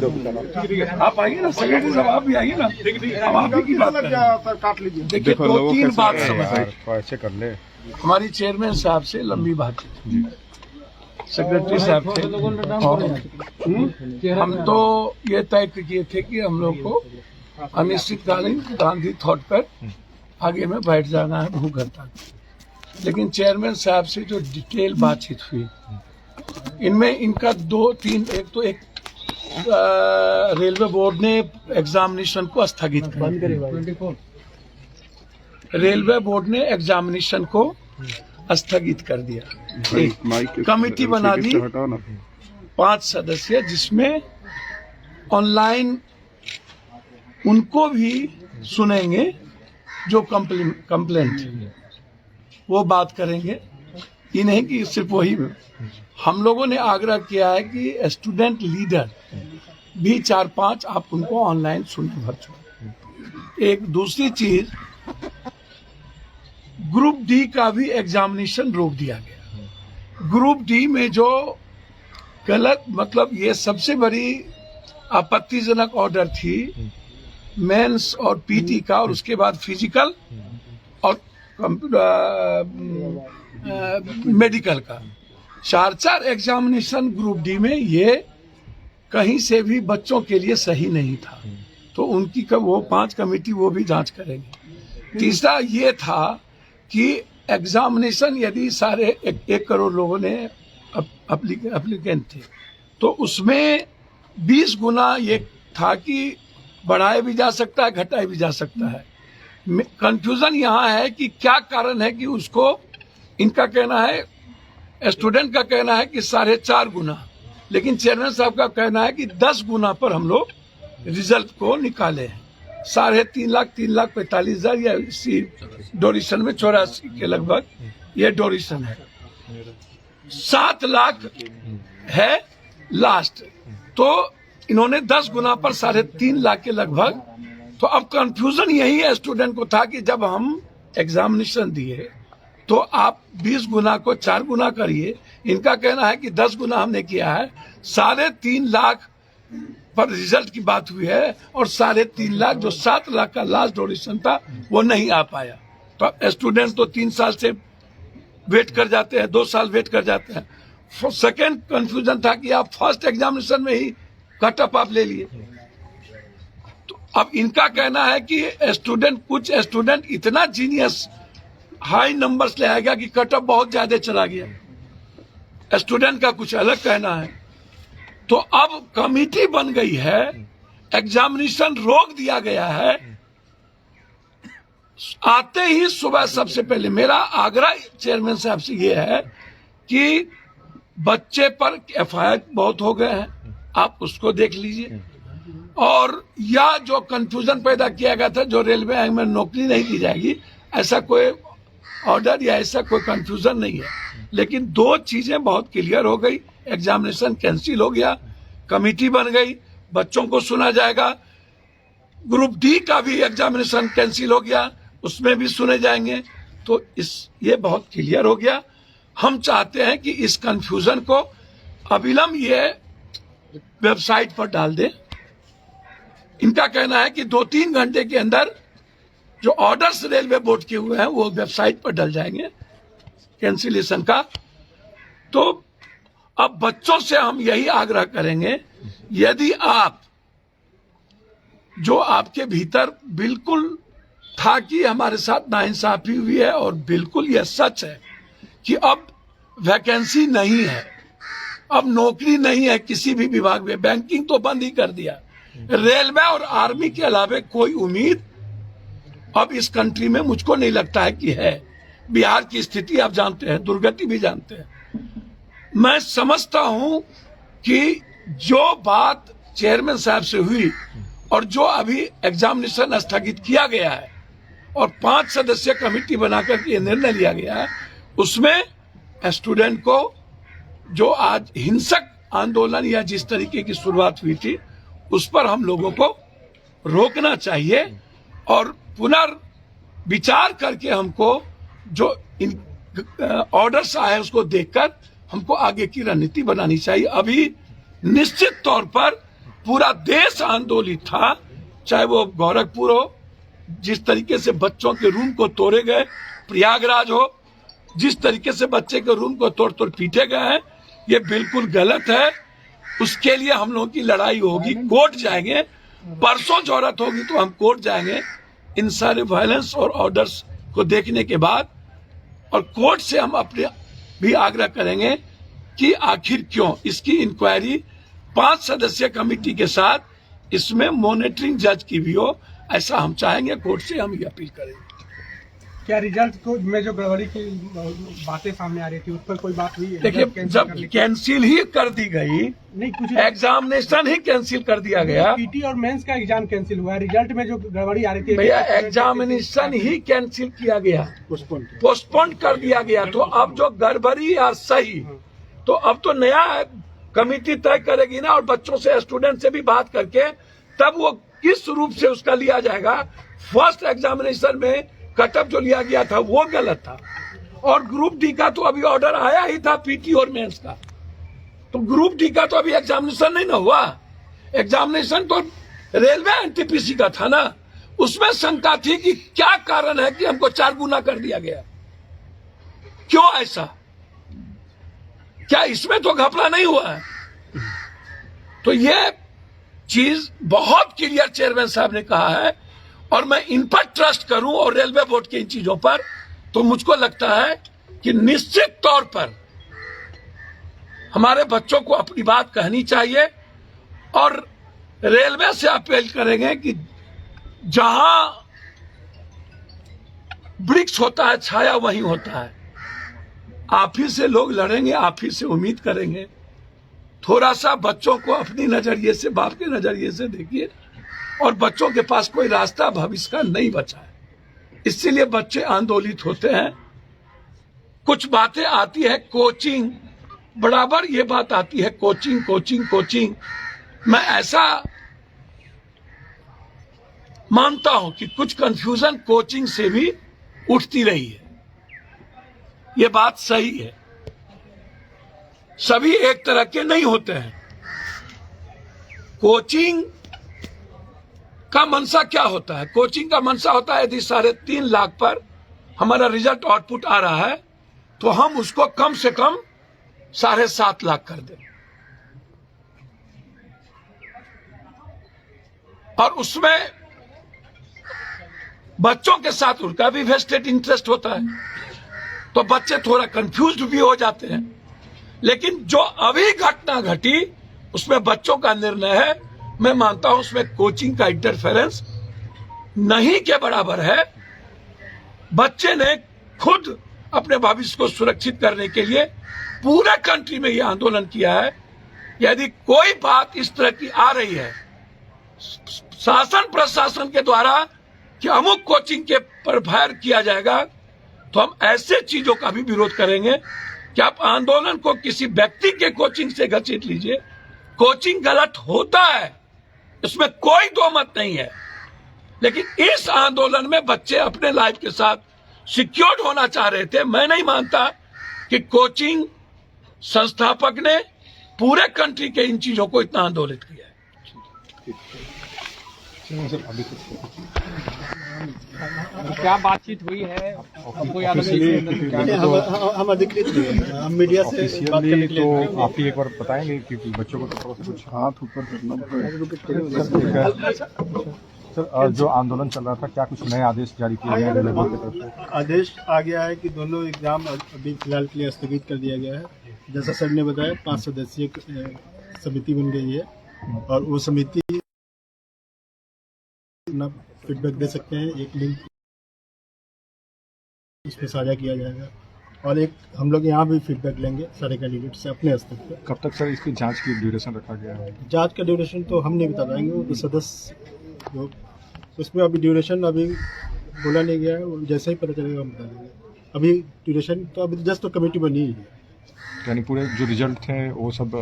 आप आइए ना, सेक्रेटरी साहब आप भी आइए ना, हम आप ही की बात कर रहे हैं। काट लीजिए। देखिए, 2-3 बात समझ ऐसे कर ले। हमारी चेयरमैन साहब से लंबी बातचीत, सेक्रेटरी साहब से, और हम तो ये तय किए थे कि हम लोग को अनिश्चितकालीन गांधी थॉट पर आगे में बैठ जाना है भूख हड़ताल। लेकिन चेयरमैन साहब से जो डिटेल बातचीत हुई, इनमें इनका 2-3, एक रेलवे बोर्ड ने एग्जामिनेशन को स्थगित कर दिया। रेलवे बोर्ड ने एग्जामिनेशन को स्थगित कर दिया। कमेटी बना दी 5 सदस्य, जिसमें ऑनलाइन उनको भी सुनेंगे जो कंप्लेंट, वो बात करेंगे। ये नहीं कि सिर्फ वही। हम लोगों ने आग्रह किया है कि स्टूडेंट लीडर भी 4-5 आप उनको ऑनलाइन सुने भर। एक दूसरी चीज, ग्रुप डी का भी एग्जामिनेशन रोक दिया गया। ग्रुप डी में जो गलत, मतलब ये सबसे बड़ी आपत्तिजनक ऑर्डर थी मेंस और पीटी का, और उसके बाद फिजिकल और मेडिकल का 4 एग्जामिनेशन ग्रुप डी में, ये कहीं से भी बच्चों के लिए सही नहीं था। तो उनकी वो 5 कमेटी वो भी जांच करेंगे। तीसरा ये था कि एग्जामिनेशन यदि सारे 1 करोड़ लोगों ने एप्लीकेंट थे, तो उसमें 20 गुना ये था कि बढ़ाया भी जा सकता है, घटाया भी जा सकता है। कंफ्यूजन यहाँ है कि क्या कारण है कि उसको, इनका कहना है, स्टूडेंट का कहना है कि 4.5 गुना, लेकिन चेयरमैन साहब का कहना है कि 10 गुना पर हम लोग रिजल्ट को निकाले हैं। 3.5 लाख, 3,45,000 या इसी डोरेशन में 84 के लगभग ये डोरेशन है। 7 लाख है लास्ट, तो इन्होंने 10 गुना पर 3.5 लाख के लगभग। तो अब कंफ्यूजन यही है स्टूडेंट को था कि जब हम एग्जामिनेशन दिए तो आप 20 गुना को 4 गुना करिए। इनका कहना है कि 10 गुना हमने किया है। 3.5 लाख पर रिजल्ट की बात हुई है, और 3.5 लाख जो 7 लाख का लास्ट डोरेशन था वो नहीं आ पाया। तो स्टूडेंट्स तो 3 साल से वेट कर जाते हैं, 2 साल वेट कर जाते हैं। सेकेंड कंफ्यूजन था कि आप फर्स्ट एग्जामिनेशन में ही कट ऑफ आप ले लिए। तो अब इनका कहना है कि कुछ स्टूडेंट इतना जीनियस हाई नंबर्स ले आएगा कि कट ऑफ बहुत ज्यादा चला गया। स्टूडेंट का कुछ अलग कहना है। तो अब कमेटी बन गई है, एग्जामिनेशन रोक दिया गया है। आते ही सुबह सबसे पहले मेरा आग्रह चेयरमैन साहब से ये है कि बच्चे पर एफआईआर बहुत हो गए हैं, आप उसको देख लीजिए। और या जो कंफ्यूजन पैदा किया गया था, जो रेलवे में नौकरी नहीं दी जाएगी, ऐसा कोई ऑर्डर या ऐसा कोई कंफ्यूजन नहीं है। लेकिन 2 चीजें बहुत क्लियर हो गई, एग्जामिनेशन कैंसिल हो गया, कमेटी बन गई, बच्चों को सुना जाएगा। ग्रुप डी का भी एग्जामिनेशन कैंसिल हो गया, उसमें भी सुने जाएंगे। तो ये बहुत क्लियर हो गया। हम चाहते हैं कि इस कंफ्यूजन को अविलंब ये वेबसाइट पर डाल दें। इनका कहना है कि 2-3 घंटे के अंदर जो ऑर्डर्स रेलवे बोर्ड के हुए हैं वो वेबसाइट पर डल जाएंगे कैंसिलेशन का। तो अब बच्चों से हम यही आग्रह करेंगे, यदि आप, जो आपके भीतर बिल्कुल था कि हमारे साथ नाइंसाफी हुई है, और बिल्कुल यह सच है कि अब वैकेंसी नहीं है, अब नौकरी नहीं है किसी भी विभाग में, बैंकिंग तो बंद ही कर दिया, रेलवे और आर्मी के अलावा कोई उम्मीद अब इस कंट्री में मुझको नहीं लगता है कि है। बिहार की स्थिति आप जानते हैं, दुर्गति भी जानते हैं। मैं समझता हूं कि जो बात चेयरमैन साहब से हुई और जो अभी एग्जामिनेशन स्थगित किया गया है और 5 सदस्यीय कमेटी बनाकर के निर्णय लिया गया है, उसमें स्टूडेंट को जो आज हिंसक आंदोलन या जिस तरीके की शुरुआत हुई थी, उस पर हम लोगों को रोकना चाहिए और पुनर्विचार करके हमको जो इन ऑर्डर्स आए उसको देखकर हमको आगे की रणनीति बनानी चाहिए। अभी निश्चित तौर पर पूरा देश आंदोलित था, चाहे वो गोरखपुर हो, जिस तरीके से बच्चों के रूम को तोड़े गए, प्रयागराज हो, जिस तरीके से बच्चे के रूम को तोड़ तोड़ पीटे गए हैं, ये बिल्कुल गलत है। उसके लिए हम लोगों की लड़ाई होगी, कोर्ट जाएंगे, परसों जरूरत होगी तो हम कोर्ट जाएंगे इन सारे वायलेंस और ऑर्डर्स को देखने के बाद, और कोर्ट से हम अपने भी आग्रह करेंगे कि आखिर क्यों इसकी इंक्वायरी 5 सदस्यीय कमेटी के साथ इसमें मॉनिटरिंग जज की भी हो, ऐसा हम चाहेंगे। कोर्ट से हम ये अपील करेंगे। क्या रिजल्ट को में जो गड़बड़ी की बातें सामने आ रही थी उस पर कोई बात हुई? देखिए, जब कैंसिल ही कर दी गई, नहीं कुछ एग्जामिनेशन ही कैंसिल कर दिया गया, पीटी और मेंस का एग्जाम कैंसिल हुआ है, रिजल्ट में जो गड़बड़ी आ रही थी भैया एग्जामिनेशन ही कैंसिल किया गया, पोस्टपोन कर दिया गया। तो अब जो गड़बड़ी या सही, तो अब तो नया कमेटी तय करेगी ना, और बच्चों से, स्टूडेंट से भी बात करके तब वो किस रूप से उसका लिया जाएगा। फर्स्ट एग्जामिनेशन में कटअप जो लिया गया था वो गलत था, और ग्रुप डी का तो अभी ऑर्डर आया ही था, पीटी और मेंस का। तो ग्रुप डी का तो अभी एग्जामिनेशन नहीं ना हुआ, एग्जामिनेशन तो रेलवे एनटीपीसी का था ना। उसमें शंका थी कि क्या कारण है कि हमको 4 गुना कर दिया गया, क्यों ऐसा, क्या इसमें तो घपला नहीं हुआ है? तो ये चीज बहुत क्लियर चेयरमैन साहब ने कहा है, और मैं इन पर ट्रस्ट करूं और रेलवे बोर्ड की इन चीजों पर, तो मुझको लगता है कि निश्चित तौर पर हमारे बच्चों को अपनी बात कहनी चाहिए, और रेलवे से अपील करेंगे कि जहां वृक्ष होता है छाया वहीं होता है। आप ही से लोग लड़ेंगे, आप ही से उम्मीद करेंगे। थोड़ा सा बच्चों को अपनी नजरिए से, बाप के नजरिए से देखिए, और बच्चों के पास कोई रास्ता भविष्य का नहीं बचा है, इसीलिए बच्चे आंदोलित होते हैं। कुछ बातें आती है, कोचिंग, बराबर ये बात आती है, कोचिंग कोचिंग कोचिंग। मैं ऐसा मानता हूं कि कुछ कंफ्यूजन कोचिंग से भी उठती रही है, ये बात सही है। सभी एक तरह के नहीं होते हैं। कोचिंग का मंशा क्या होता है? कोचिंग का मंशा होता है यदि 3.5 लाख पर हमारा रिजल्ट आउटपुट आ रहा है तो हम उसको कम से कम 7.5 लाख कर दें, और उसमें बच्चों के साथ उनका भी वेस्टेड इंटरेस्ट होता है, तो बच्चे थोड़ा कंफ्यूज्ड भी हो जाते हैं। लेकिन जो अभी घटना घटी उसमें बच्चों का निर्णय है, मैं मानता हूं उसमें कोचिंग का इंटरफेरेंस नहीं के बराबर है। बच्चे ने खुद अपने भविष्य को सुरक्षित करने के लिए पूरे कंट्री में यह आंदोलन किया है। यदि कोई बात इस तरह की आ रही है शासन प्रशासन के द्वारा कि अमुक कोचिंग के पर फायर किया जाएगा, तो हम ऐसे चीजों का भी विरोध करेंगे कि आप आंदोलन को किसी व्यक्ति के कोचिंग से घसीट लीजिए। कोचिंग गलत होता है, इसमें कोई दो मत नहीं है, लेकिन इस आंदोलन में बच्चे अपने लाइफ के साथ सिक्योर्ड होना चाह रहे थे। मैं नहीं मानता कि कोचिंग संस्थापक ने पूरे कंट्री के इन चीजों को इतना आंदोलित किया है। क्या बातचीत हुई है? हम अधिकृत हम मीडिया से बात करने के लिए, तो आप ही एक बार बताएंगे कि बच्चों को तो थोड़ा सा कुछ हाथ ऊपर करना। सर, जो आंदोलन चल रहा था, क्या कुछ नए आदेश जारी किए गए हैं? आदेश आ गया है कि दोनों एग्जाम अभी फिलहाल के लिए स्थगित कर दिया गया है। जैसा सर ने बताया 5 सदस्यीय समिति बन गई है, और वो समिति अपना फीडबैक दे सकते हैं। एक लिंक इसमें साझा किया जाएगा, और एक हम लोग यहाँ भी फीडबैक लेंगे सारे कैंडिडेट से अपने स्तर पर। कब तक सर इसकी जांच की ड्यूरेशन रखा गया है? जांच का ड्यूरेशन तो हम नहीं बता पाएंगे, वो तो सदस्य जो उसमें अभी ड्यूरेशन अभी बोला नहीं गया है, जैसे ही पता चलेगा हम बता देंगे। अभी ड्यूरेशन तो अभी जस्ट तो कमेटी बनी ही है, यानी पूरे जो रिजल्ट थे वो सब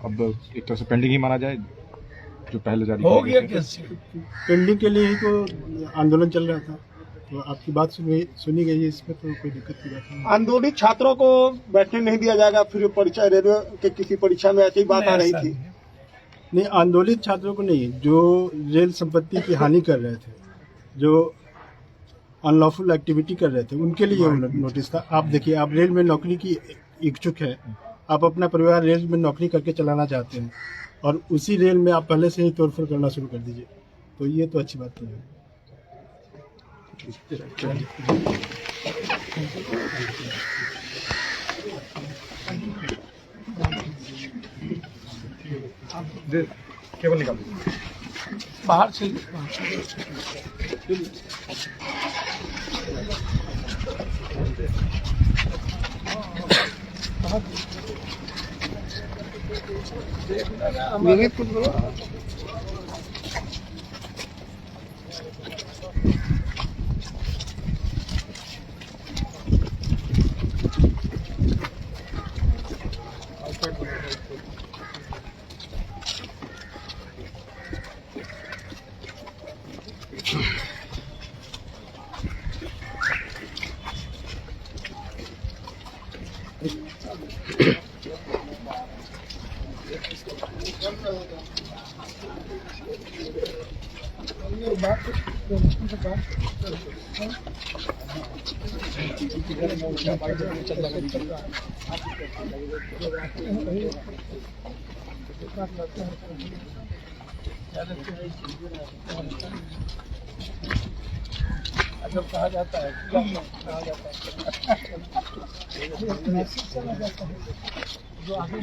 अब एक तरह से पेंडिंग ही माना जाए, जो पहले जारी हो गया। पेंडिंग के लिए ही तो आंदोलन चल रहा था, तो आपकी बात सुनी गई है, इसमें तो कोई दिक्कत की बात नहीं। आंदोलित छात्रों को बैठने नहीं दिया जाएगा फिर परीक्षा, रेलवे के किसी परीक्षा में ऐसी बात आ रही थी। नहीं, आंदोलित छात्रों को नहीं, जो रेल संपत्ति की हानि कर रहे थे, जो अनलॉफुल एक्टिविटी कर रहे थे, उनके लिए वो नोटिस था। आप देखिए, आप रेल में नौकरी की इच्छुक है, आप अपना परिवार रेल में नौकरी करके चलाना चाहते हैं और उसी रेल में आप पहले से ही तोड़फोड़ करना शुरू कर दीजिए, तो ये तो अच्छी बात नहीं है। केबल निकाल दीजिए। बाहर से जब कहा जाता है कहा जाता है जो आगे